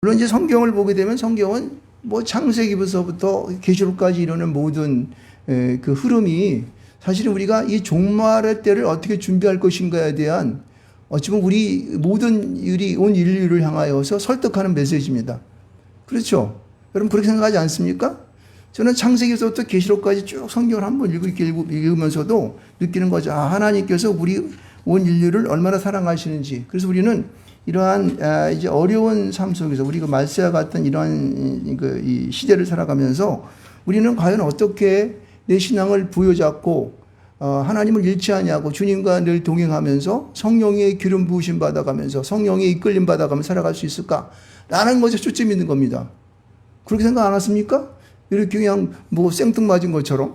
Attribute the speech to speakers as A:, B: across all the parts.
A: 물론 이제 성경을 보게 되면 성경은 뭐 창세기부터 계시록까지 이루는 모든 그 흐름이 사실은 우리가 이 종말의 때를 어떻게 준비할 것인가에 대한 어찌 보면 우리 모든 온 인류를 향하여서 설득하는 메시지입니다. 그렇죠? 여러분 그렇게 생각하지 않습니까? 저는 창세기부터 계시록까지 쭉 성경을 한번 읽으면서도 느끼는 거죠. 아, 하나님께서 우리 온 인류를 얼마나 사랑하시는지. 그래서 우리는 이러한 이제 어려운 삶 속에서 우리가 말세와 같은 이러한 이 시대를 살아가면서 우리는 과연 어떻게 내 신앙을 부여잡고 하나님을 잃지 아니하고 주님과 늘 동행하면서 성령의 기름 부으심 받아가면서 성령의 이끌림 받아가면서 살아갈 수 있을까라는 것에 초점이 있는 겁니다. 그렇게 생각 안 하십니까? 이렇게 그냥 뭐 생뚱맞은 것처럼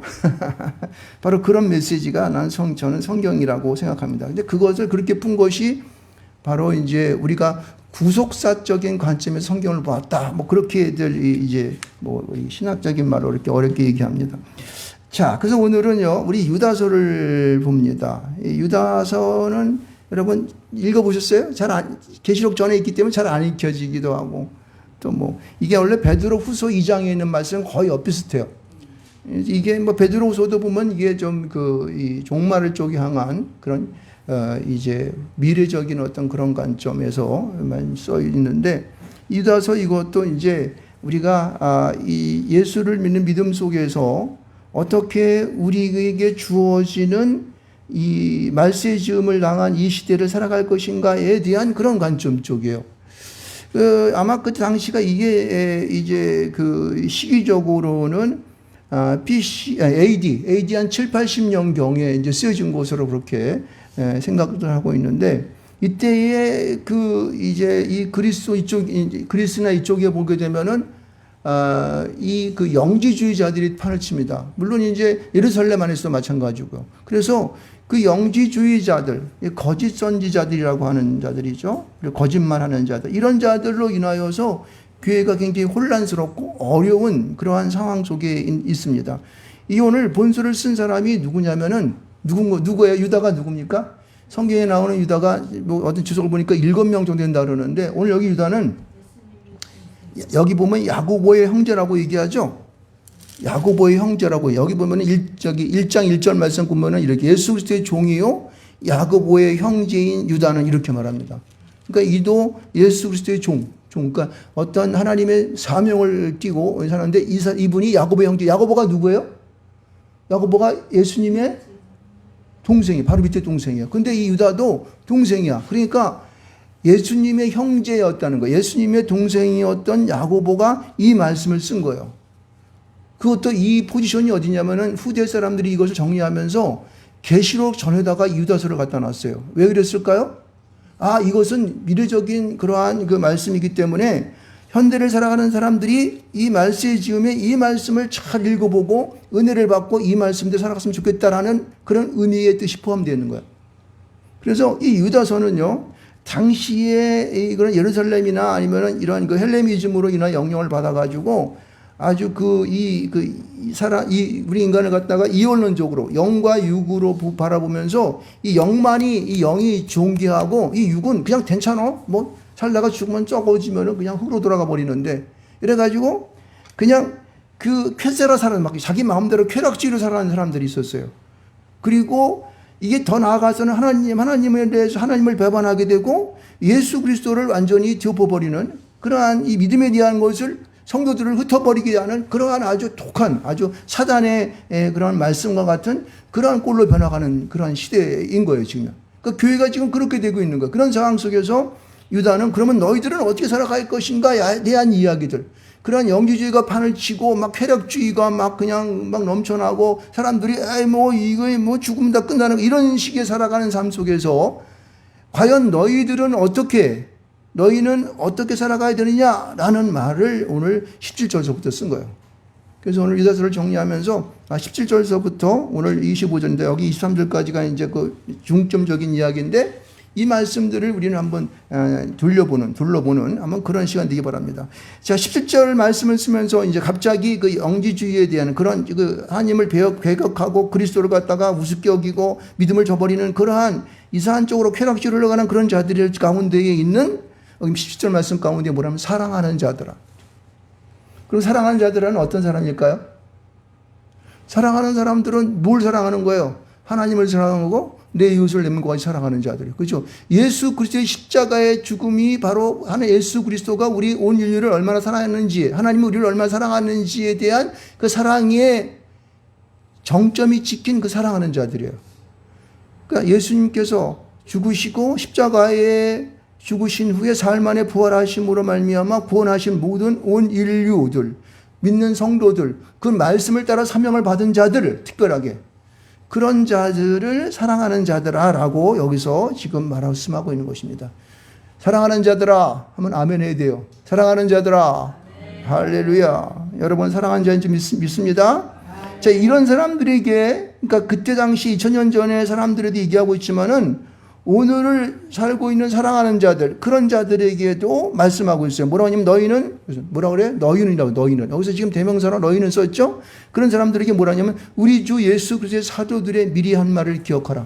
A: 바로 그런 메시지가 저는 성경이라고 생각합니다. 근데 그것을 그렇게 푼 것이 바로 이제 우리가 구속사적인 관점에서 성경을 보았다. 뭐 그렇게들 이제 뭐 신학적인 말로 이렇게 어렵게 얘기합니다. 자, 그래서 오늘은요 우리 유다서를 봅니다. 이 유다서는 여러분 읽어보셨어요? 계시록 전에 있기 때문에 잘 안 읽혀지기도 하고 또 뭐 이게 원래 베드로후서 2장에 있는 말씀은 거의 엇비슷해요. 이게 뭐 베드로후서도 보면 이게 좀 이 종말을 쪽에 향한 그런 이제 미래적인 어떤 그런 관점에서만 써 있는데 유다서 이것도 이제 우리가 이 예수를 믿는 믿음 속에서 어떻게 우리에게 주어지는 이 말세 지음을 당한 이 시대를 살아갈 것인가에 대한 그런 관점 쪽이에요. 아마 그 당시가 이게 이제 그 시기적으로는 AD 한 7, 80년경에 이제 쓰여진 것으로 그렇게 생각을 하고 있는데 이때에 이제 이 그리스나 이쪽에 보게 되면은 이 그 영지주의자들이 판을 칩니다. 물론 이제 예루살렘 안에서도 마찬가지고요. 그래서 그 영지주의자들, 거짓 선지자들이라고 하는 자들이죠. 거짓말하는 자들, 이런 자들로 인하여서 교회가 굉장히 혼란스럽고 어려운 그러한 상황 속에 있습니다. 이 오늘 본서를 쓴 사람이 누구냐면은 누구예요? 유다가 누굽니까? 성경에 나오는 유다가 뭐 어떤 주석을 보니까 7명 정도 된다 그러는데 오늘 여기 유다는 여기 보면 야고보의 형제라고 얘기하죠. 야고보의 형제라고 여기 보면 1장 1절 말씀 보면은 이렇게 예수 그리스도의 종이요 야고보의 형제인 유다는 이렇게 말합니다. 그러니까 이도 예수 그리스도의 종. 그러니까 어떤 하나님의 사명을 띠고 사는데 이분이 야고보의 형제. 야고보가 누구예요? 야고보가 예수님의 동생이 바로 밑에 동생이에요. 근데 이 유다도 동생이야. 그러니까 예수님의 형제였다는 거예요. 예수님의 동생이었던 야고보가 이 말씀을 쓴 거예요. 그것도 이 포지션이 어디냐면은 후대 사람들이 이것을 정리하면서 계시록 전에다가 유다서를 갖다 놨어요. 왜 그랬을까요? 이것은 미래적인 그러한 그 말씀이기 때문에 현대를 살아가는 사람들이 이 말세의 즈음에 이 말씀을 잘 읽어보고 은혜를 받고 이 말씀대로 살아갔으면 좋겠다라는 그런 의미의 뜻이 포함되어 있는 거예요. 그래서 이 유다서는요, 당시에 그런 예루살렘이나 아니면은 이런 그 헬레니즘으로 인한 영향을 받아가지고 아주 우리 인간을 갖다가 이원론적으로 영과 육으로 바라보면서 이 영이 존귀하고 이 육은 그냥 괜찮아. 뭐 살다가 죽으면 썩어지면은 그냥 흙으로 돌아가 버리는데 이래가지고 그냥 쾌세라 살아는 자기 마음대로 쾌락주의로 살아가는 사람들이 있었어요. 그리고 이게 더 나아가서는 하나님에 대해서 하나님을 배반하게 되고 예수 그리스도를 완전히 덮어버리는 그러한 이 믿음에 대한 것을 성도들을 흩어버리게 하는 그러한 아주 독한 아주 사단의 그런 말씀과 같은 그러한 꼴로 변화가는 그러한 시대인 거예요 지금. 그러니까 교회가 지금 그렇게 되고 있는 거예요. 그런 상황 속에서 유다는 그러면 너희들은 어떻게 살아갈 것인가에 대한 이야기들, 그런 영지주의가 판을 치고 막 쾌락주의가 막 그냥 막 넘쳐나고 사람들이 이거 죽으면 다 끝나는 이런 식의 살아가는 삶 속에서 과연 너희는 어떻게 살아가야 되느냐라는 말을 오늘 17절서부터 쓴 거예요. 그래서 오늘 유다서를 정리하면서 17절서부터 오늘 25절인데 여기 23절까지가 이제 그 중점적인 이야기인데 이 말씀들을 우리는 한번 둘러보는 한번 그런 시간 되기 바랍니다. 자, 17절 말씀을 쓰면서 이제 갑자기 그 영지주의에 대한 그런 그 하나님을 배격하고 그리스도를 갖다가 우습게 여기고 믿음을 저버리는 그러한 이상한 쪽으로 쾌락주의를 가는 그런 자들 가운데에 있는 여기 17절 말씀 가운데 뭐라면 사랑하는 자들아. 그럼 사랑하는 자들은 어떤 사람일까요? 사랑하는 사람들은 뭘 사랑하는 거예요? 하나님을 사랑하고 내 이웃을 내 몸과 같이 사랑하는 자들. 그렇죠? 예수 그리스도의 십자가의 죽음이 바로 하나님 예수 그리스도가 우리 온 인류를 얼마나 사랑했는지, 하나님이 우리를 얼마나 사랑하는지에 대한 그 사랑의 정점이 찍힌 그 사랑하는 자들이에요. 그러니까 예수님께서 죽으시고 십자가에 죽으신 후에 사흘 만에 부활하심으로 말미암아 구원하신 모든 온 인류들, 믿는 성도들, 그 말씀을 따라 사명을 받은 자들을 특별하게 그런 자들을 사랑하는 자들아라고 여기서 지금 말씀하고 있는 것입니다. 사랑하는 자들아 하면 아멘 해야 돼요. 사랑하는 자들아. 할렐루야. 여러분 사랑하는 자인지 믿습니다. 자, 이런 사람들에게, 그러니까 그때 당시 2000년 전에 사람들에도 얘기하고 있지만은 오늘을 살고 있는 사랑하는 자들, 그런 자들에게도 말씀하고 있어요. 뭐라고 하냐면 너희는, 뭐라 그래? 너희는이라고, 너희는. 여기서 지금 대명사로 너희는 썼죠? 그런 사람들에게 뭐라 하냐면 우리 주 예수 그리스도의 사도들의 미리 한 말을 기억하라.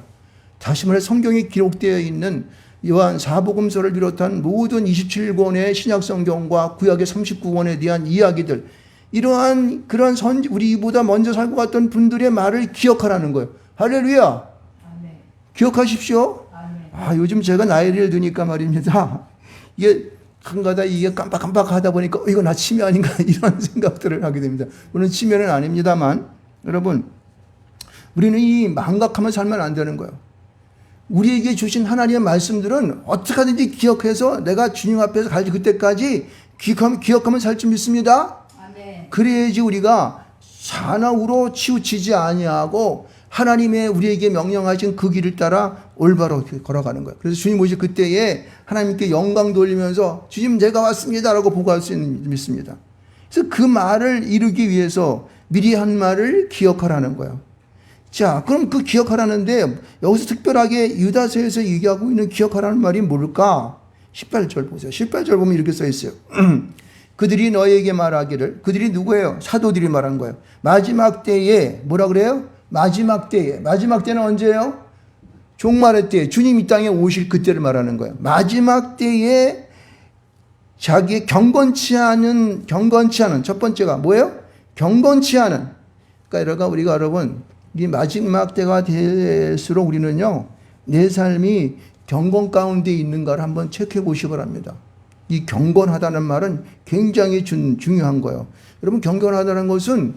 A: 다시 말해 성경에 기록되어 있는 요한 사복음서를 비롯한 모든 27권의 신약 성경과 구약의 39권에 대한 이야기들, 이러한 그런 우리보다 먼저 살고 갔던 분들의 말을 기억하라는 거예요. 할렐루야. 아멘. 기억하십시오. 아멘. 요즘 제가 나이를 드니까 말입니다. 이게 한가다 이게 깜빡깜빡 하다 보니까 이거 나 치매 아닌가 이런 생각들을 하게 됩니다. 물론 치매는 아닙니다만 여러분 우리는 이 망각하면 살면 안 되는 거예요. 우리에게 주신 하나님의 말씀들은 어떻게 하든지 기억해서 내가 주님 앞에서 갈 그때까지 기억하면 살 줄 믿습니다. 그래야지 우리가 사나우로 치우치지 아니하고 하나님의 우리에게 명령하신 그 길을 따라 올바로 걸어가는 거예요. 그래서 주님 오실 그때에 하나님께 영광 돌리면서 주님 제가 왔습니다라고 보고할 수 있는 믿습니다. 그래서 그 말을 이루기 위해서 미리 한 말을 기억하라는 거예요. 자, 그럼 그 기억하라는데 여기서 특별하게 유다서에서 얘기하고 있는 기억하라는 말이 뭘까? 18절 보세요. 18절 보면 이렇게 써 있어요. 그들이 너에게 말하기를, 그들이 누구예요? 사도들이 말한 거예요. 마지막 때에, 뭐라 그래요? 마지막 때에. 마지막 때는 언제예요? 종말의 때에. 주님 이 땅에 오실 그때를 말하는 거예요. 마지막 때에 자기의 경건치 않은, 첫 번째가 뭐예요? 경건치 않은. 그러니까 우리가 여러분, 이 마지막 때가 될수록 우리는요, 내 삶이 경건 가운데 있는가를 한번 체크해 보시기 바랍니다. 이 경건하다는 말은 굉장히 중요한 거예요. 여러분 경건하다는 것은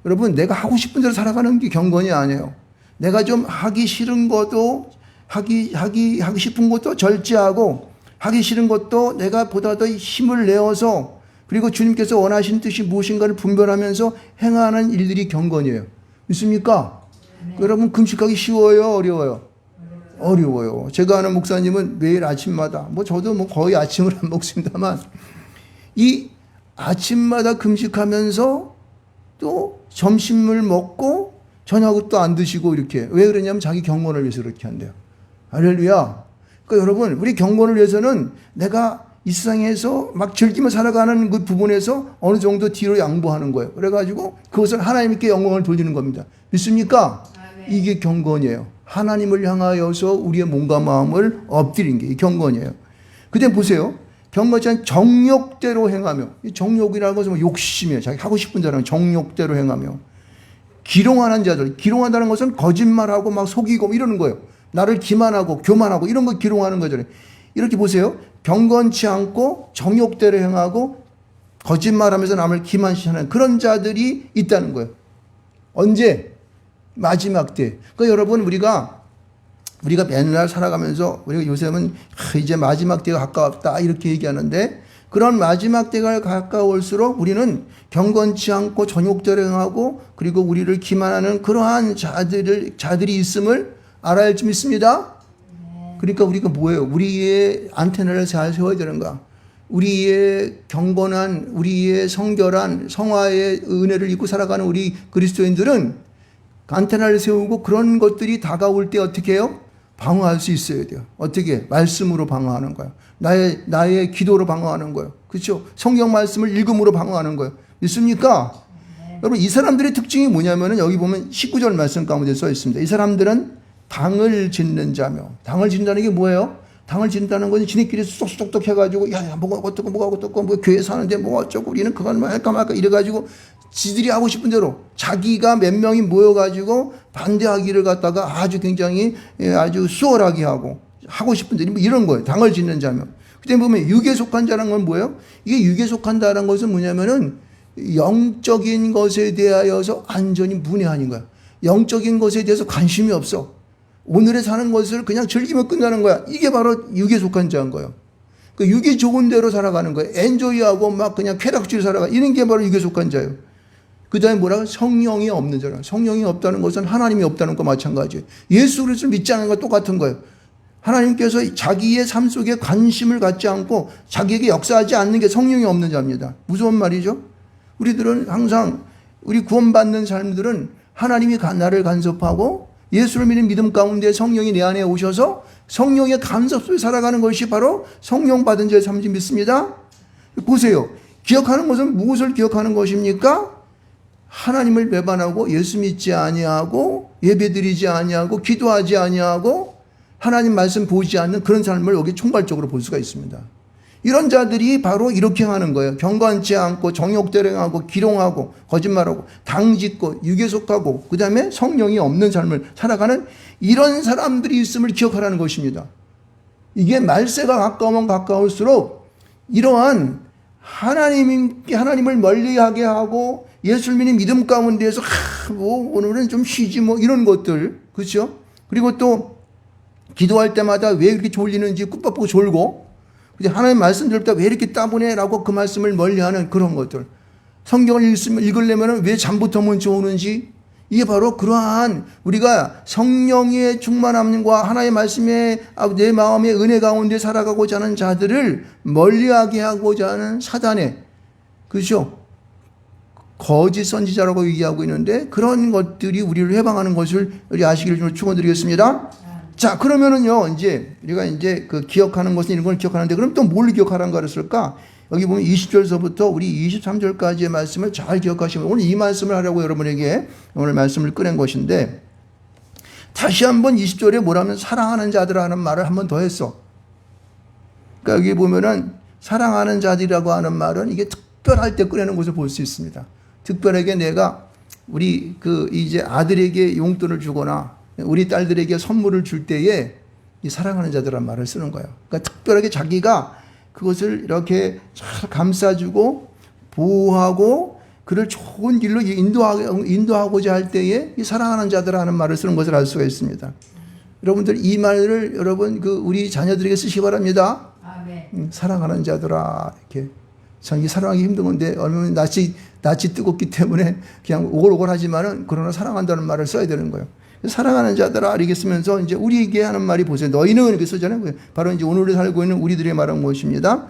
A: 여러분 내가 하고 싶은 대로 살아가는 게 경건이 아니에요. 내가 좀 하기 싫은 것도 하기 싶은 것도 절제하고 하기 싫은 것도 내가 보다 더 힘을 내어서 그리고 주님께서 원하시는 뜻이 무엇인가를 분별하면서 행하는 일들이 경건이에요. 믿습니까? 네. 여러분 금식하기 쉬워요? 어려워요? 어려워요. 제가 아는 목사님은 매일 아침마다, 저도 거의 아침을 안 먹습니다만, 이 아침마다 금식하면서 또 점심을 먹고 저녁을 또 안 드시고 이렇게. 왜 그러냐면 자기 경건을 위해서 그렇게 한대요. 할렐루야. 그러니까 여러분, 우리 경건을 위해서는 내가 이 세상에서 막 즐기며 살아가는 그 부분에서 어느 정도 뒤로 양보하는 거예요. 그래가지고 그것을 하나님께 영광을 돌리는 겁니다. 믿습니까? 아멘. 이게 경건이에요. 하나님을 향하여서 우리의 몸과 마음을 엎드린 게 경건이에요. 그때 보세요. 경건치 않은 정욕대로 행하며, 이 정욕이라는 것은 욕심이에요. 자기 하고 싶은 대로 정욕대로 행하며. 기롱하는 자들, 기롱한다는 것은 거짓말하고 막 속이고 이러는 거예요. 나를 기만하고 교만하고 이런 거 기롱하는 거잖아요. 이렇게 보세요. 경건치 않고 정욕대로 행하고 거짓말하면서 남을 기만시하는 그런 자들이 있다는 거예요. 언제? 마지막 때. 그러니까 여러분 우리가 맨날 살아가면서 우리가 요새는 이제 마지막 때가 가까웠다 이렇게 얘기하는데 그런 마지막 때가 가까울수록 우리는 경건치 않고 정욕대로 행하고 그리고 우리를 기만하는 그러한 자들이 있음을 알아야 할 줄 믿습니다. 그러니까 우리가 뭐예요? 우리의 안테나를 잘 세워야 되는가? 우리의 경건한, 우리의 성결한 성화의 은혜를 입고 살아가는 우리 그리스도인들은 안테나를 세우고 그런 것들이 다가올 때 어떻게 해요? 방어할 수 있어야 돼요. 어떻게? 말씀으로 방어하는 거예요. 나의 기도로 방어하는 거예요. 그렇죠? 성경 말씀을 읽음으로 방어하는 거예요. 믿습니까? 네. 여러분 이 사람들의 특징이 뭐냐면은 여기 보면 19절 말씀 가운데 써 있습니다. 이 사람들은 당을 짓는 자며, 당을 짓는다는 게 뭐예요? 당을 짓는다는 것은 지네끼리 쏙쏙쏙 해가지고 야 뭐가 어떻고 뭐 교회 사는데 뭐 어쩌고 우리는 그건 뭐 할까 말까 이래가지고 지들이 하고 싶은 대로 자기가 몇 명이 모여가지고 반대하기를 갖다가 아주 굉장히 아주 수월하게 하고 싶은 대로 뭐 이런 거예요. 당을 짓는 자면. 그때 보면 육에 속한 자라는 건 뭐예요? 이게 육에 속한다는 것은 뭐냐면은 영적인 것에 대하여서 완전히 문외한인 거야. 영적인 것에 대해서 관심이 없어. 오늘에 사는 것을 그냥 즐기면 끝나는 거야. 이게 바로 육에 속한 자인 거예요. 그 육이 좋은 대로 살아가는 거예요. 엔조이하고 막 그냥 쾌락주의 살아가. 이런 게 바로 육에 속한 자예요. 그 다음에 뭐라고? 성령이 없는 자라. 성령이 없다는 것은 하나님이 없다는 것과 마찬가지예요. 예수 그리스도를 믿지 않는 것과 똑같은 거예요. 하나님께서 자기의 삶 속에 관심을 갖지 않고 자기에게 역사하지 않는 게 성령이 없는 자입니다. 무서운 말이죠. 우리들은 항상 우리 구원받는 사람들은 하나님이 나를 간섭하고 예수를 믿는 믿음 가운데 성령이 내 안에 오셔서 성령의 간섭 속에 살아가는 것이 바로 성령 받은 자의 삶인지 믿습니다. 보세요. 기억하는 것은 무엇을 기억하는 것입니까? 하나님을 배반하고 예수 믿지 아니하고 예배드리지 아니하고 기도하지 아니하고 하나님 말씀 보지 않는 그런 삶을 여기 총괄적으로 볼 수가 있습니다. 이런 자들이 바로 이렇게 하는 거예요. 경건치 않고 정욕대령하고 기롱하고 거짓말하고 당짓고 육에 속하고 그 다음에 성령이 없는 삶을 살아가는 이런 사람들이 있음을 기억하라는 것입니다. 이게 말세가 가까우면 가까울수록 이러한 하나님을 멀리하게 하고 예수를 믿는 믿음 가운데에서 뭐 오늘은 좀 쉬지 뭐 이런 것들 그렇죠? 그리고 또 기도할 때마다 왜 이렇게 졸리는지 꿀빠보고 졸고 하나님 말씀 들을 때 왜 이렇게 따분해? 라고 그 말씀을 멀리하는 그런 것들. 성경을 읽으려면 왜 잠부터 먼저 오는지 이게 바로 그러한 우리가 성령의 충만함과 하나님의 말씀에 내 마음의 은혜 가운데 살아가고자 하는 자들을 멀리하게 하고자 하는 사단의 그렇죠? 거짓 선지자라고 얘기하고 있는데 그런 것들이 우리를 해방하는 것을 우리 아시기를 좀 축원드리겠습니다. 자, 그러면은요, 이제, 우리가 이제 그 기억하는 것은 이런 걸 기억하는데, 그럼 또 뭘 기억하라는 거 그랬을까? 여기 보면 20절서부터 우리 23절까지의 말씀을 잘 기억하시면, 오늘 이 말씀을 하려고 여러분에게 오늘 말씀을 꺼낸 것인데, 다시 한번 20절에 뭐라면 사랑하는 자들 하는 말을 한 번 더 했어. 그러니까 여기 보면은 사랑하는 자들이라고 하는 말은 이게 특별할 때 꺼내는 것을 볼 수 있습니다. 특별하게 내가 우리 그 이제 아들에게 용돈을 주거나 우리 딸들에게 선물을 줄 때에 이 사랑하는 자들란 말을 쓰는 거예요. 그러니까 특별하게 자기가 그것을 이렇게 잘 감싸주고 보호하고 그를 좋은 길로 인도하고자 할 때에 이 사랑하는 자들하는 말을 쓰는 것을 알 수가 있습니다. 여러분들 이 말을 여러분 그 우리 자녀들에게 쓰시기 바랍니다. 아멘. 사랑하는 자들아 이렇게 참 이 사랑하기 힘든 건데 얼마나 낯이 뜨겁기 때문에 그냥 오글오글하지만은 그러나 사랑한다는 말을 써야 되는 거예요. 사랑하는 자들아 이렇게 쓰면서 이제 우리에게 하는 말이 보세요. 너희는 이렇게 쓰잖아요. 바로 이제 오늘 살고 있는 우리들의 말은 무엇입니다?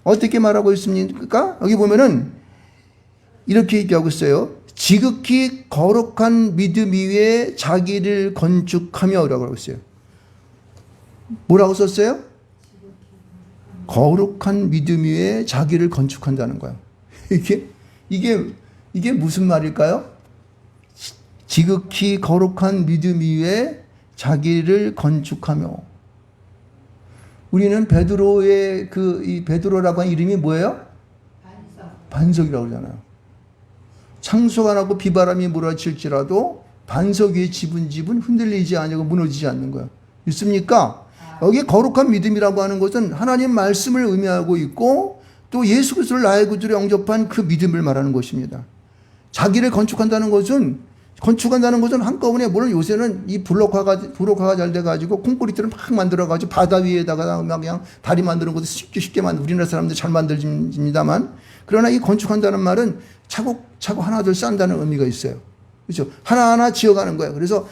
A: 어떻게 말하고 있습니까? 여기 보면은 이렇게 얘기하고 있어요. 지극히 거룩한 믿음 위에 자기를 건축하며 라고 하고 있어요. 뭐라고 썼어요? 거룩한 믿음 위에 자기를 건축한다는 거예요. 이게 무슨 말일까요? 지극히 거룩한 믿음 위에 자기를 건축하며. 우리는 베드로의 이 베드로라고 하는 이름이 뭐예요? 반석이라고 그러잖아요. 창수가 나고 비바람이 몰아칠지라도 반석 위에 집은 흔들리지 아니고 무너지지 않는 거예요. 있습니까? 여기 거룩한 믿음이라고 하는 것은 하나님 말씀을 의미하고 있고 또 예수 그리스도를 나의 구주로 영접한 그 믿음을 말하는 것입니다. 자기를 건축한다는 것은 한꺼번에 물론 요새는 이 블록화가 잘 돼가지고 콘크리트를 막 만들어가지고 바다 위에다가 그냥 다리 만드는 것도 쉽게 우리나라 사람들 잘 만들집니다만 그러나 이 건축한다는 말은 차곡차곡 하나둘 쌓는다는 의미가 있어요. 그렇죠? 하나하나 지어가는 거예요. 그래서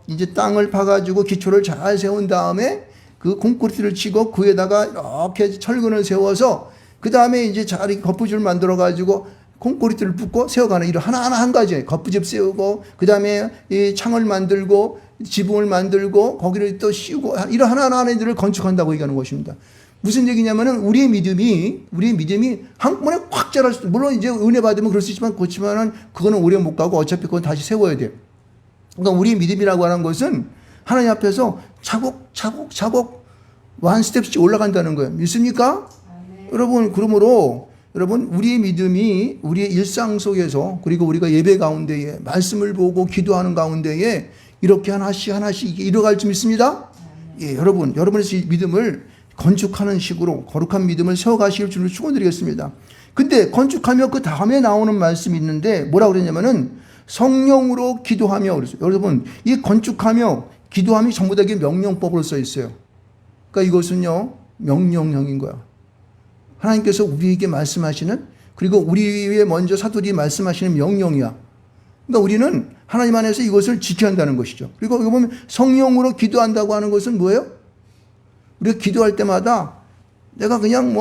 A: 이제 땅을 파가지고 기초를 잘 세운 다음에 그 콘크리트를 치고 그 위에다가 이렇게 철근을 세워서 그 다음에 이제 잘 거푸집을 만들어가지고 콘크리트를 붓고 세워가는 이런 하나하나 한 가지 거푸집 세우고 그 다음에 이 창을 만들고 지붕을 만들고 거기를 또 씌우고 이런 하나하나 일들을 건축한다고 얘기하는 것입니다. 무슨 얘기냐면은 우리의 믿음이 한꺼번에 확 자랄 수 물론 이제 은혜 받으면 그럴 수 있지만 그렇지만은 그거는 오래 못 가고 어차피 그건 다시 세워야 돼요. 그러니까 우리의 믿음이라고 하는 것은 하나님 앞에서 차곡차곡 원 스텝씩 올라간다는 거예요. 믿습니까? 여러분, 그러므로 여러분, 우리의 믿음이 우리의 일상 속에서, 그리고 우리가 예배 가운데에 말씀을 보고 기도하는 가운데에 이렇게 하나씩 이뤄갈 줄 믿습니다. 예, 여러분의 믿음을 건축하는 식으로 거룩한 믿음을 세워가실 줄을 축원드리겠습니다. 근데 건축하며 그 다음에 나오는 말씀이 있는데 뭐라고 그랬냐면은 성령으로 기도하며 그랬어요. 여러분, 이 건축하며 기도함이 전부 다 이게 명령법으로 써 있어요. 그러니까 이것은요, 명령형인 거야. 하나님께서 우리에게 말씀하시는, 그리고 우리 위에 먼저 사도들이 말씀하시는 명령이야. 그러니까 우리는 하나님 안에서 이것을 지켜야 한다는 것이죠. 그리고 여기 보면 성령으로 기도한다고 하는 것은 뭐예요? 우리가 기도할 때마다 내가 그냥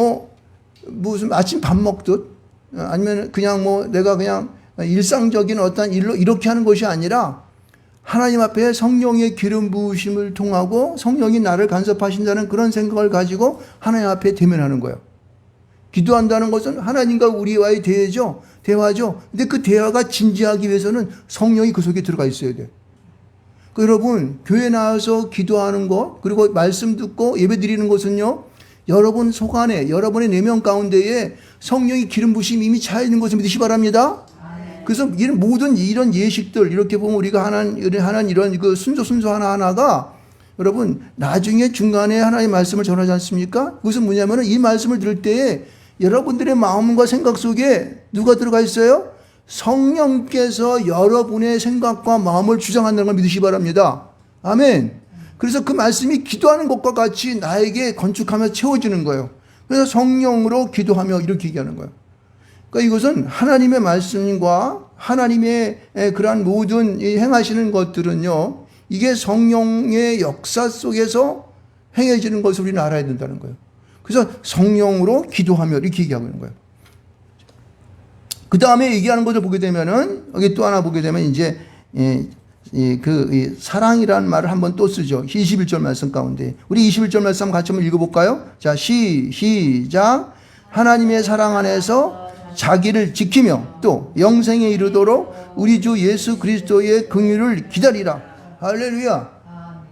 A: 무슨 아침 밥 먹듯, 아니면 그냥 내가 그냥 일상적인 어떤 일로 이렇게 하는 것이 아니라 하나님 앞에 성령의 기름 부으심을 통하고 성령이 나를 간섭하신다는 그런 생각을 가지고 하나님 앞에 대면하는 거예요. 기도한다는 것은 하나님과 우리와의 대화죠. 근데 그 대화가 진지하기 위해서는 성령이 그 속에 들어가 있어야 돼요. 여러분, 교회 나와서 기도하는 것, 그리고 말씀 듣고 예배 드리는 것은요, 여러분 속 안에, 여러분의 내면 가운데에 성령의 기름 부심이 이미 차 있는 것을 믿으시 바랍니다. 그래서 모든 이런 예식들, 이렇게 보면 우리가 하는 이런 그 순서 하나하나가 여러분, 나중에 중간에 하나님의 말씀을 전하지 않습니까? 그것은 뭐냐면은 이 말씀을 들을 때에 여러분들의 마음과 생각 속에 누가 들어가 있어요? 성령께서 여러분의 생각과 마음을 주장한다는 걸 믿으시기 바랍니다. 아멘. 그래서 그 말씀이 기도하는 것과 같이 나에게 건축하며 채워지는 거예요. 그래서 성령으로 기도하며 이렇게 얘기하는 거예요. 그러니까 이것은 하나님의 말씀과 하나님의 그러한 모든 행하시는 것들은요, 이게 성령의 역사 속에서 행해지는 것을 우리는 알아야 된다는 거예요. 그래서 성령으로 기도하며 이렇게 얘기하고 있는 거예요. 그 다음에 얘기하는 것을 보게 되면은, 여기 또 하나 보게 되면 이제, 사랑이라는 말을 한번 또 쓰죠. 21절 말씀 가운데. 우리 21절 말씀 같이 한번 읽어볼까요? 자, 시작. 하나님의 사랑 안에서 자기를 지키며 또 영생에 이르도록 우리 주 예수 그리스도의 긍휼을 기다리라. 할렐루야.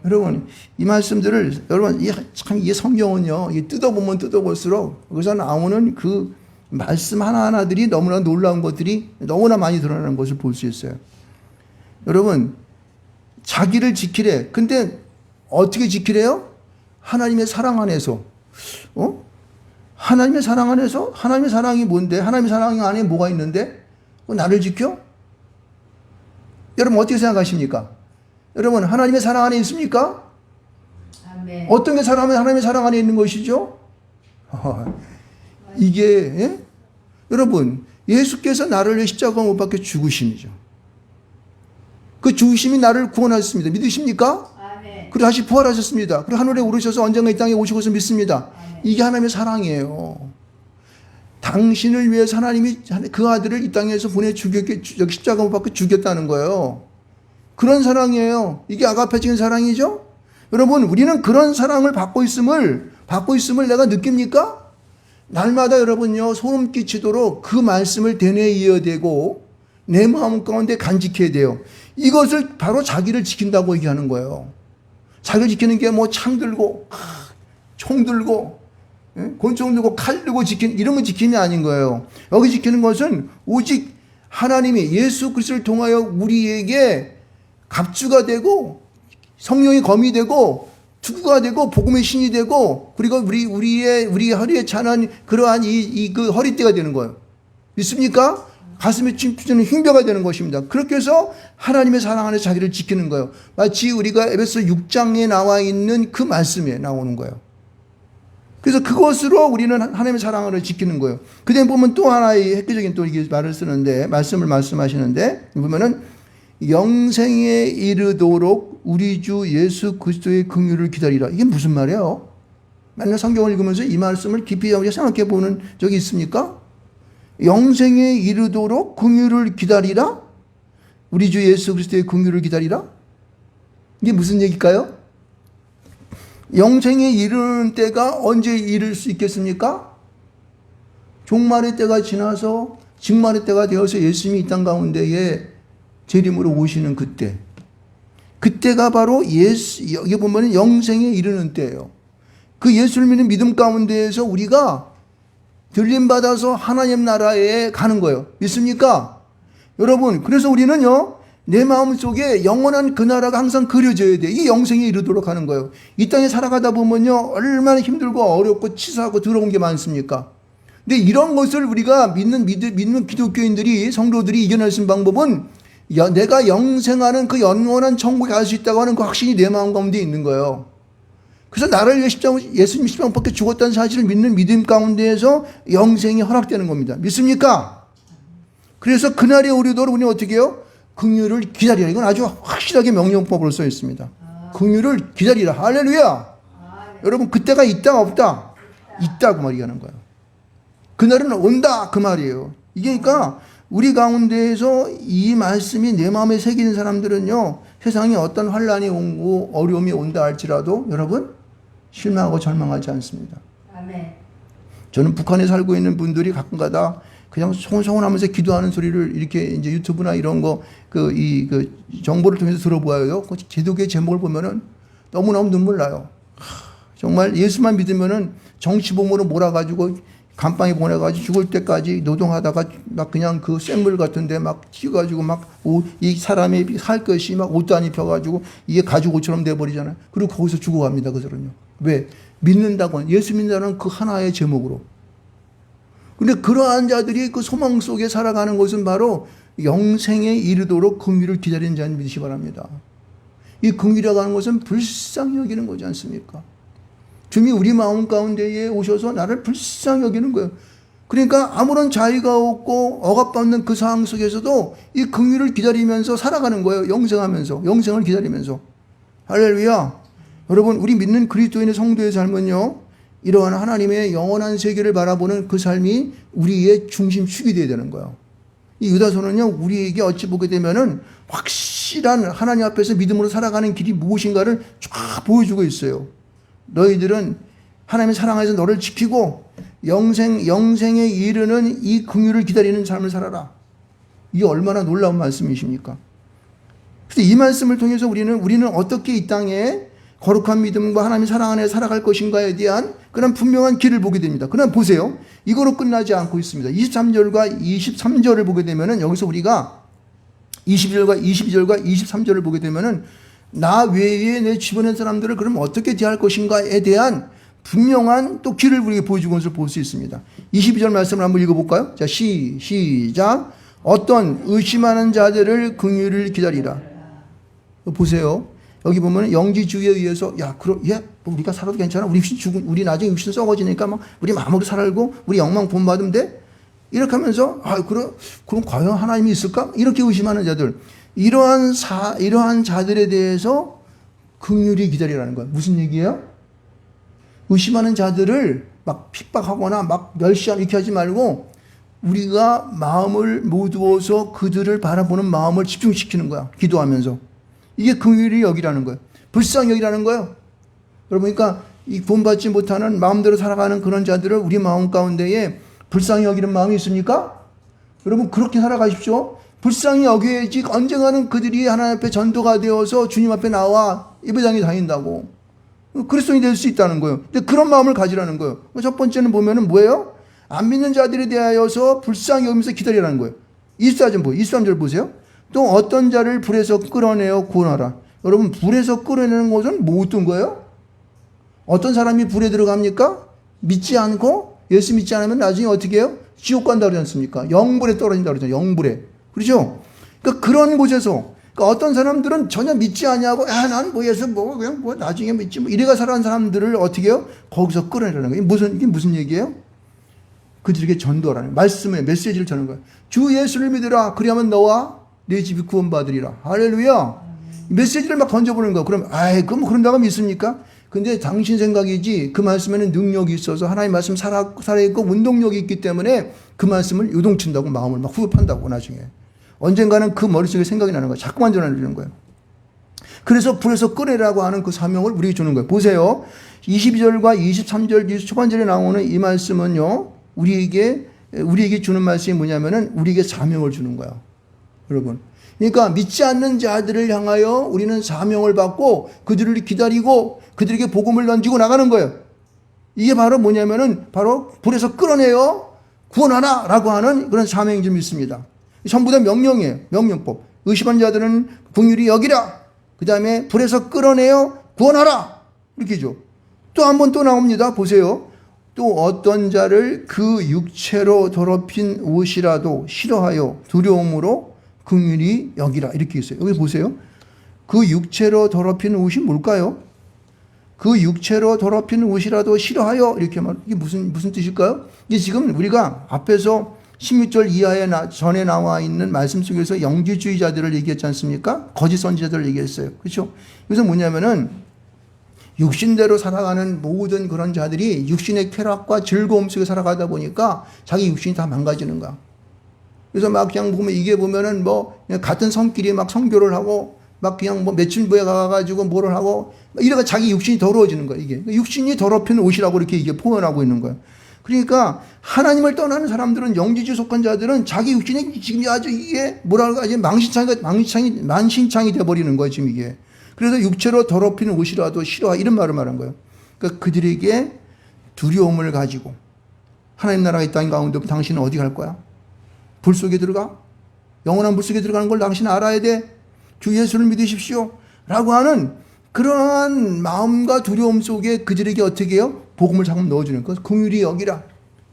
A: 여러분, 이 말씀들을, 여러분, 참, 이 성경은요, 뜯어보면 뜯어볼수록 거기서 나오는 그 말씀 하나하나들이 너무나 놀라운 것들이 너무나 많이 드러나는 것을 볼 수 있어요. 여러분, 자기를 지키래. 근데 어떻게 지키래요? 하나님의 사랑 안에서. 하나님의 사랑 안에서? 하나님의 사랑이 뭔데? 하나님의 사랑 안에 뭐가 있는데? 나를 지켜? 여러분, 어떻게 생각하십니까? 여러분, 하나님의 사랑 안에 있습니까? 아멘. 어떤 게 하나님의 사랑 안에 있는 것이죠? 이게, 여러분, 예수께서 나를 위해 십자가 못 박혀 죽으심이죠. 그 죽으심이 나를 구원하셨습니다. 믿으십니까? 아멘. 그리고 다시 부활하셨습니다. 그리고 하늘에 오르셔서 언젠가 이 땅에 오실 것을 믿습니다. 아멘. 이게 하나님의 사랑이에요. 당신을 위해서 하나님이 그 아들을 이 땅에서 보내 십자가 못 박혀 죽였다는 거예요. 그런 사랑이에요. 이게 아가페적인 사랑이죠? 여러분, 우리는 그런 사랑을 받고 있음을 내가 느낍니까? 날마다 여러분요, 소름 끼치도록 그 말씀을 되뇌 이어대고 내 마음 가운데 간직해야 돼요. 이것을 바로 자기를 지킨다고 얘기하는 거예요. 자기를 지키는 게 창 들고, 총 들고, 권총 들고, 칼 들고 이런 건 지킴이 아닌 거예요. 여기 지키는 것은 오직 하나님이 예수 그리스도를 통하여 우리에게 갑주가 되고, 성령이 검이 되고, 투구가 되고, 복음의 신이 되고, 그리고 우리 허리에 차는 그러한 그 허리띠가 되는 거예요. 믿습니까? 가슴에 춤추는 흉배가 되는 것입니다. 그렇게 해서 하나님의 사랑 안에서 자기를 지키는 거예요. 마치 우리가 에베소 6장에 나와 있는 그 말씀에 나오는 거예요. 그래서 그것으로 우리는 하나님의 사랑을 지키는 거예요. 그 다음에 보면 또 하나의 획기적인 또 이게 말을 쓰는데, 말씀을 말씀하시는데, 보면은 영생에 이르도록 우리 주 예수 그리스도의 긍휼을 기다리라. 이게 무슨 말이에요? 맨날 성경을 읽으면서 이 말씀을 깊이 생각해 보는 적이 있습니까? 영생에 이르도록 긍휼을 기다리라? 우리 주 예수 그리스도의 긍휼을 기다리라? 이게 무슨 얘기일까요? 영생에 이르는 때가 언제 이를 수 있겠습니까? 종말의 때가 지나서 직말의 때가 되어서 예수님이 이 땅 가운데에 재림으로 오시는 그때가 바로 여기 보면 영생에 이르는 때예요. 그 예수를 믿는 믿음 가운데에서 우리가 들림받아서 하나님 나라에 가는 거예요. 믿습니까? 여러분, 그래서 우리는요, 내 마음 속에 영원한 그 나라가 항상 그려져야 돼. 이 영생에 이르도록 하는 거예요. 이 땅에 살아가다 보면요, 얼마나 힘들고 어렵고 치사하고 더러운 게 많습니까? 근데 이런 것을 우리가 믿는 기독교인들이, 성도들이 이겨낼 수 있는 방법은 내가 영생하는 그 영원한 천국에 갈 수 있다고 하는 그 확신이 내 마음 가운데 있는 거예요. 그래서 나를 위해 예수님 십자가밖에 죽었다는 사실을 믿는 믿음 가운데에서 영생이 허락되는 겁니다. 믿습니까? 그래서 그날이 오리도록 우리는 어떻게 해요? 긍휼을 기다리라. 이건 아주 확실하게 명령법으로 써 있습니다. 긍휼을 기다리라. 할렐루야. 여러분, 그때가 있다 없다? 있다고 말이하는 거예요. 그날은 온다 그 말이에요. 이게 그러니까 우리 가운데에서 이 말씀이 내 마음에 새기는 사람들은요, 세상에 어떤 환란이 오고 어려움이 온다 할지라도 여러분 실망하고 절망하지 않습니다.
B: 아멘.
A: 저는 북한에 살고 있는 분들이 가끔가다 그냥 소원소원하면서 기도하는 소리를 이렇게 이제 유튜브나 이런 거 그 정보를 통해서 들어보아요. 그 기독교의 제목을 보면은 너무너무 눈물 나요. 정말 예수만 믿으면은 정치범으로 몰아가지고 감방에 보내가지고 죽을 때까지 노동하다가 막 그냥 그 쇳물 같은데 막 튀어가지고 막 이 사람이 살 것이 막 옷도 안 입혀가지고 이게 가죽옷처럼 돼버리잖아요. 그리고 거기서 죽어갑니다. 그 사람은요. 왜? 믿는다고. 예수 믿는다는 그 하나의 제목으로. 근데 그러한 자들이 그 소망 속에 살아가는 것은 바로 영생에 이르도록 긍휼을 기다리는 자는 믿으시 바랍니다. 이 긍휼이라고 하는 것은 불쌍히 여기는 거지 않습니까? 주님이 우리 마음 가운데에 오셔서 나를 불쌍히 여기는 거예요. 그러니까 아무런 자의가 없고 억압받는 그 상황 속에서도 이 긍휼을 기다리면서 살아가는 거예요. 영생하면서, 영생을 기다리면서. 할렐루야. 여러분, 우리 믿는 그리스도인의 성도의 삶은요, 이러한 하나님의 영원한 세계를 바라보는 그 삶이 우리의 중심축이 되어야 되는 거예요. 이 유다서는요, 우리에게 어찌 보게 되면은 확실한 하나님 앞에서 믿음으로 살아가는 길이 무엇인가를 쫙 보여주고 있어요. 너희들은 하나님의 사랑 안에서 너를 지키고 영생에 이르는 이 긍휼을 기다리는 삶을 살아라. 이게 얼마나 놀라운 말씀이십니까? 그래서 이 말씀을 통해서 우리는 어떻게 이 땅에 거룩한 믿음과 하나님의 사랑 안에 살아갈 것인가에 대한 그런 분명한 길을 보게 됩니다. 그러나 보세요. 이거로 끝나지 않고 있습니다. 23절과 23절을 보게 되면은 여기서 우리가 22절과 23절을 보게 되면은 나 외에 내 주변의 사람들을 그럼 어떻게 대할 것인가에 대한 분명한 또 길을 우리에게 보여주는 것을 볼 수 있습니다. 22절 말씀을 한번 읽어볼까요? 자, 시작. 어떤 의심하는 자들을 긍휼을 기다리라. 보세요. 여기 보면 영지주의에 의해서 뭐 우리가 살아도 괜찮아. 우리 나중에 육신 썩어지니까 막 우리 마음으로 살고 우리 영광 본받으면 돼. 이렇게 하면서 그럼 과연 하나님이 있을까? 이렇게 의심하는 자들. 이러한 자들에 대해서 긍휼히 기다리라는 거예요. 무슨 얘기예요? 의심하는 자들을 막 핍박하거나 막 멸시하고 이렇게 하지 말고 우리가 마음을 모두어서 그들을 바라보는 마음을 집중시키는 거야. 기도하면서. 이게 긍휼히 여기라는 거예요. 불쌍히 여기라는 거예요. 여러분, 그러니까 이 본받지 못하는 마음대로 살아가는 그런 자들을 우리 마음 가운데에 불쌍히 여기는 마음이 있습니까? 여러분, 그렇게 살아가십시오. 불쌍히 여겨야지 언젠가는 그들이 하나님 앞에 전도가 되어서 주님 앞에 나와 예배당에 다닌다고. 그리스도인이 될 수 있다는 거예요. 근데 그런 마음을 가지라는 거예요. 첫 번째는 보면은 뭐예요? 안 믿는 자들에 대하여서 불쌍히 여기면서 기다리라는 거예요. 23절 보세요. 또 어떤 자를 불에서 끌어내어 구원하라. 여러분, 불에서 끌어내는 것은 뭐 어떤 거예요? 어떤 사람이 불에 들어갑니까? 믿지 않고 예수 믿지 않으면 나중에 어떻게 해요? 지옥 간다 그러지 않습니까? 영불에 떨어진다 그러죠. 영불에. 그렇죠? 그러니까 그런 곳에서 그러니까 어떤 사람들은 전혀 믿지 않냐고 난 뭐 예수 그냥 나중에 믿지 이래가 살아간 사람들을 어떻게 해요? 거기서 끌어내라는 거예요. 이게 무슨 얘기예요? 그들에게 전도하라는 말씀의 메시지를 전하는 거예요. 주 예수를 믿으라. 그리하면 너와 내 집이 구원받으리라. 할렐루야. 메시지를 막 던져보는 거야. 그럼 그럼 그런다고 믿습니까? 근데 당신 생각이지 그 말씀에는 능력이 있어서 하나님 말씀 살아있고 운동력이 있기 때문에 그 말씀을 요동친다고 마음을 막 후흡한다고 나중에. 언젠가는 그 머릿속에 생각이 나는 거예요. 자꾸만 전해주는 거예요. 그래서 불에서 꺼내라고 하는 그 사명을 우리에게 주는 거예요. 보세요. 22절과 23절 초반절에 나오는 이 말씀은요. 우리에게 주는 말씀이 뭐냐면은 우리에게 사명을 주는 거예요. 여러분. 그러니까 믿지 않는 자들을 향하여 우리는 사명을 받고 그들을 기다리고 그들에게 복음을 던지고 나가는 거예요. 이게 바로 뭐냐면은 바로 불에서 끌어내어 구원하라 라고 하는 그런 사명이 있습니다. 전부 다 명령이에요. 명령법. 의심한 자들은 긍휼히 여기라. 그 다음에 불에서 끌어내어 구원하라. 이렇게죠. 또 한 번 또 나옵니다. 보세요. 또 어떤 자를 그 육체로 더럽힌 옷이라도 싫어하여 두려움으로 긍휼히 여기라. 이렇게 있어요. 여기 보세요. 그 육체로 더럽힌 옷이 뭘까요? 그 육체로 더럽힌 옷이라도 싫어하여 이렇게 말. 이게 무슨 뜻일까요? 이게 지금 우리가 앞에서 16절 이하에 전에 나와 있는 말씀 속에서 영지주의자들을 얘기했지 않습니까? 거짓 선지자들을 얘기했어요. 그렇죠? 그래서 뭐냐면은 육신대로 살아가는 모든 그런 자들이 육신의 쾌락과 즐거움 속에 살아가다 보니까 자기 육신이 다 망가지는 거야. 그래서 막 그냥 보면 이게 보면은 뭐 같은 성끼리 막 성교를 하고 막 그냥 뭐 매춘부에 가가지고 뭐를 하고 이래가 자기 육신이 더러워지는 거야. 이게 육신이 더럽힌 옷이라고 이렇게 이게 표현하고 있는 거야. 그러니까 하나님을 떠나는 사람들은 영지주에 속한 자들은 자기 육신이 지금 아주 이게 뭐랄까 이제 만신창이 돼버리는 거야 지금 이게. 그래서 육체로 더럽히는 옷이라도 싫어하 이런 말을 말한 거예요. 그러니까 그들에게 두려움을 가지고 하나님 나라가 이 땅 가운데 당신은 어디 갈 거야? 불 속에 들어가? 영원한 불 속에 들어가는 걸 당신은 알아야 돼. 주 예수를 믿으십시오. 라고 하는 그러한 마음과 두려움 속에 그들에게 어떻게 해요? 복음을 자꾸 넣어주는 거. 긍휼히 여기라.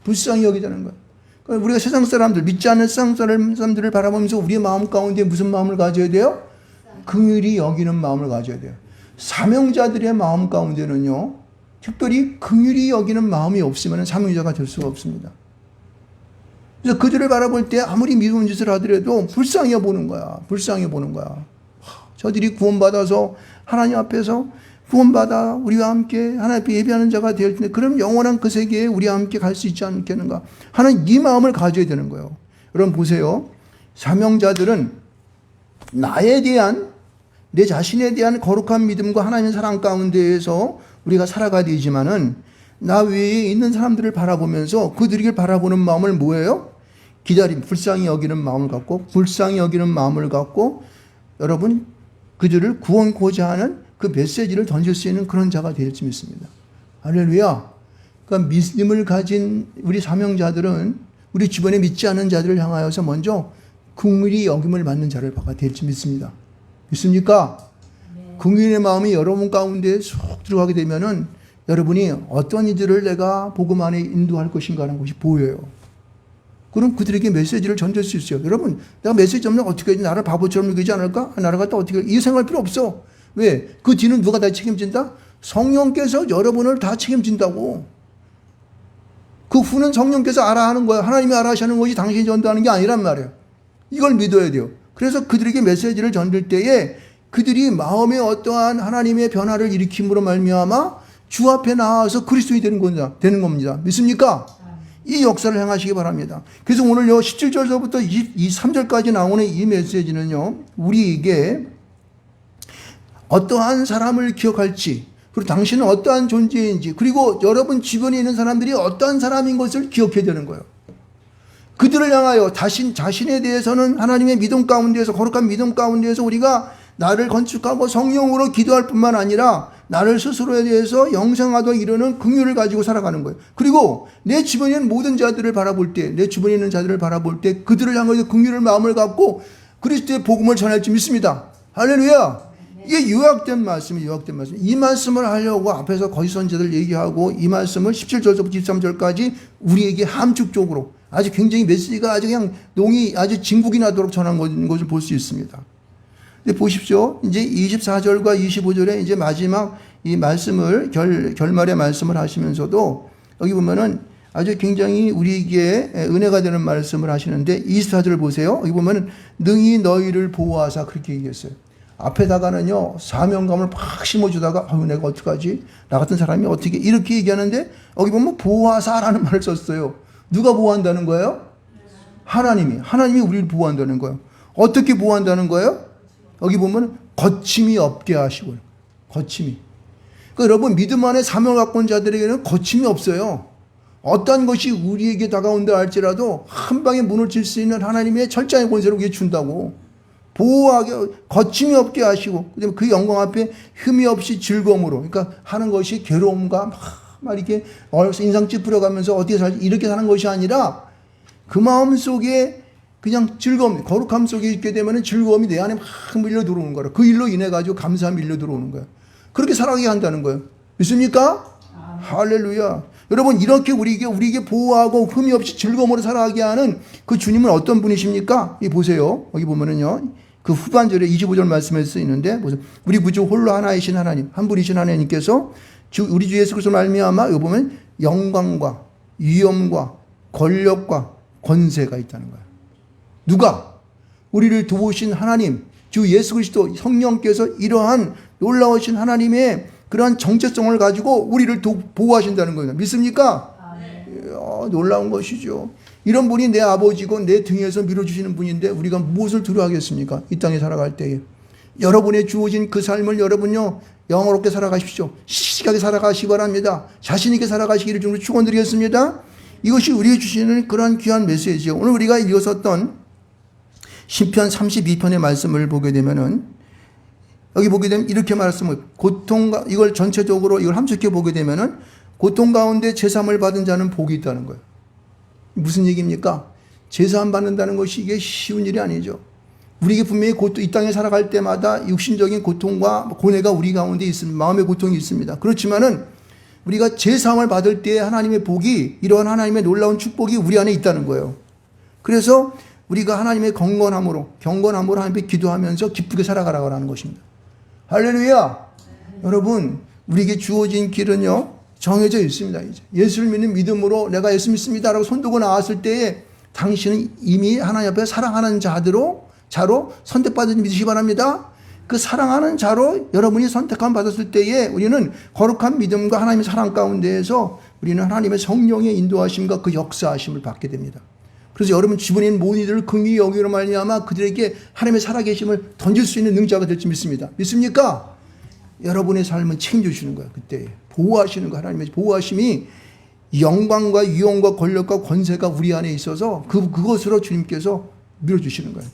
A: 불쌍히 여기자는 거예요. 그러니까 우리가 세상 사람들, 믿지 않는 세상 사람들을 바라보면서 우리의 마음 가운데 무슨 마음을 가져야 돼요? 긍휼히 여기는 마음을 가져야 돼요. 사명자들의 마음 가운데는요, 특별히 긍휼히 여기는 마음이 없으면 사명자가 될 수가 없습니다. 그래서 그들을 바라볼 때 아무리 미운 짓을 하더라도 불쌍히 보는 거야. 불쌍히 보는 거야. 저들이 구원받아서 하나님 앞에서 구원받아 우리와 함께 하나님 앞에 예배하는 자가 될 텐데 그럼 영원한 그 세계에 우리와 함께 갈 수 있지 않겠는가 하는 이 마음을 가져야 되는 거예요. 여러분 보세요. 사명자들은 나에 대한 내 자신에 대한 거룩한 믿음과 하나님의 사랑 가운데에서 우리가 살아가야 되지만은 나 외에 있는 사람들을 바라보면서 그들에게 바라보는 마음을 뭐예요? 기다림, 불쌍히 여기는 마음을 갖고 불쌍히 여기는 마음을 갖고 여러분 그들을 구원코자 하는 그 메시지를 던질 수 있는 그런 자가 될 수 있습니다. 할렐루야. 그러니까 믿음을 가진 우리 사명자들은 우리 주변에 믿지 않는 자들을 향하여서 먼저 긍휼히 여김을 받는 자를 될 줄 믿습니다. 믿습니까? 네. 긍휼의 마음이 여러분 가운데 쏙 들어가게 되면은 여러분이 어떤 이들을 내가 복음 안에 인도할 것인가 하는 것이 보여요. 그럼 그들에게 메시지를 전달 수 있어요. 여러분, 내가 메시지 전달 어떻게 하지? 나를 바보처럼 여기지 않을까? 나를 갖다 어떻게, 이 생각할 필요 없어. 왜? 그 뒤는 누가 다 책임진다? 성령께서 여러분을 다 책임진다고. 그 후는 성령께서 알아 하는 거야. 하나님이 알아 하시는 것이 당신이 전도하는 게 아니란 말이에요. 이걸 믿어야 돼요. 그래서 그들에게 메시지를 전할 때에 그들이 마음에 어떠한 하나님의 변화를 일으킴으로 말미암아 주 앞에 나와서 그리스도인이 되는 겁니다. 믿습니까? 이 역사를 행하시기 바랍니다. 그래서 오늘요 17절서부터 23절까지 나오는 이 메시지는요 우리에게 어떠한 사람을 기억할지 그리고 당신은 어떠한 존재인지 그리고 여러분 주변에 있는 사람들이 어떠한 사람인 것을 기억해야 되는 거예요. 그들을 향하여 자신에 대해서는 하나님의 믿음 가운데에서 거룩한 믿음 가운데에서 우리가 나를 건축하고 성령으로 기도할 뿐만 아니라 나를 스스로에 대해서 영생하도록 이루는 긍휼을 가지고 살아가는 거예요. 그리고 내 주변에 있는 모든 자들을 바라볼 때, 내 주변에 있는 자들을 바라볼 때 그들을 향해서 긍휼의 마음을 갖고 그리스도의 복음을 전할 줄 믿습니다. 할렐루야. 이게 요약된 말씀이에요. 요약된 말씀. 이 말씀을 하려고 앞에서 거짓 선지자들 얘기하고 이 말씀을 17절부터 23절까지 우리에게 함축적으로 아주 굉장히 메시지가 아주 그냥 농이 아주 진국이 나도록 전한 것을 볼 수 있습니다. 근데 보십시오. 이제 24절과 25절에 이제 마지막 이 말씀을 결말의 말씀을 하시면서도 여기 보면은 아주 굉장히 우리에게 은혜가 되는 말씀을 하시는데 24절을 보세요. 여기 보면은 능히 너희를 보호하사 그렇게 얘기했어요. 앞에다가는요 사명감을 팍 심어주다가 아유 내가 어떡하지? 나 같은 사람이 어떻게 이렇게 얘기하는데 여기 보면 보호하사라는 말을 썼어요. 누가 보호한다는 거예요? 하나님이 우리를 보호한다는 거예요. 어떻게 보호한다는 거예요? 여기 보면 거침이 없게 하시고 거침이. 그러니까 여러분 믿음 안에 사명을 갖고 온 자들에게는 거침이 없어요. 어떤 것이 우리에게 다가온다 할지라도 한 방에 문을 칠 수 있는 하나님의 철장의 권세를 우리에게 준다고. 보호하게 거침이 없게 하시고 그 영광 앞에 흠이 없이 즐거움으로 그러니까 하는 것이 괴로움과 막 막 이렇게 인상 찌푸려가면서 어떻게 살지 이렇게 사는 것이 아니라 그 마음 속에 그냥 즐거움, 거룩함 속에 있게 되면 즐거움이 내 안에 막 밀려 들어오는 거라. 그 일로 인해 가지고 감사함이 밀려 들어오는 거야. 그렇게 살아가게 한다는 거예요. 믿습니까? 할렐루야. 여러분, 이렇게 우리에게 보호하고 흠이 없이 즐거움으로 살아가게 하는 그 주님은 어떤 분이십니까? 이 보세요. 여기 보면은요. 그 후반절에 25절 말씀에 쓰이는데 보세요. 우리 구주 홀로 하나이신 하나님, 한 분이신 하나님께서 우리 주 예수 그리스도 말미암아 여기 보면 영광과 위엄과 권력과 권세가 있다는 거예요. 누가? 우리를 도우신 하나님, 주 예수 그리스도 성령께서 이러한 놀라우신 하나님의 그러한 정체성을 가지고 우리를 보호하신다는 거예요. 믿습니까? 놀라운 것이죠. 이런 분이 내 아버지고 내 등에서 밀어주시는 분인데 우리가 무엇을 두려워하겠습니까? 이 땅에 살아갈 때에. 여러분의 주어진 그 삶을 여러분요 영어롭게 살아가십시오. 시시하게 살아가시기 바랍니다. 자신 있게 살아가시기를 주님으로 축원드리겠습니다. 이것이 우리에게 주시는 그러한 귀한 메시지예요. 오늘 우리가 읽었었던 시편 32편의 말씀을 보게 되면은 여기 보게 되면 이렇게 말씀을 이걸 전체적으로 이걸 함축해 보게 되면은 고통 가운데 제사함을 받은 자는 복이 있다는 거예요. 무슨 얘기입니까? 제사함 받는다는 것이 이게 쉬운 일이 아니죠. 우리에게 분명히 이 땅에 살아갈 때마다 육신적인 고통과 고뇌가 우리 가운데 있습니다. 마음의 고통이 있습니다. 그렇지만은 우리가 제사함을 받을 때 하나님의 복이 이러한 하나님의 놀라운 축복이 우리 안에 있다는 거예요. 그래서 우리가 하나님의 경건함으로 하나님께 기도하면서 기쁘게 살아가라고 하는 것입니다. 할렐루야! 여러분, 우리에게 주어진 길은요, 정해져 있습니다. 이제 예수를 믿는 믿음으로 내가 예수 믿습니다라고 손들고 나왔을 때에 당신은 이미 하나님 앞에 사랑하는 자로 선택받은 믿으시기 바랍니다. 그 사랑하는 자로 여러분이 선택함 받았을 때에 우리는 거룩한 믿음과 하나님의 사랑 가운데에서 우리는 하나님의 성령의 인도하심과 그 역사하심을 받게 됩니다. 그래서 여러분 주변에 있는 모든 이들을 긍휼히 여기로 말미암아 그들에게 하나님의 살아계심을 던질 수 있는 능자가 될지 믿습니다. 믿습니까? 여러분의 삶은 책임져주시는 거예요. 그때 보호하시는 거, 하나님의 보호하심이 영광과 위엄과 권력과 권세가 우리 안에 있어서 그것으로 주님께서 밀어주시는 거예요.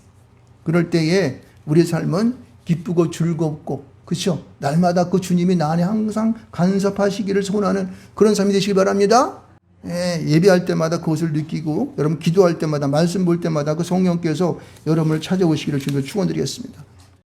A: 그럴 때에 우리의 삶은 기쁘고 즐겁고, 그렇죠? 날마다 그 주님이 나 안에 항상 간섭하시기를 소원하는 그런 삶이 되시기 바랍니다. 예배할 때마다 그것을 느끼고 여러분 기도할 때마다 말씀 볼 때마다 그 성령께서 여러분을 찾아오시기를 주님을 축원드리겠습니다.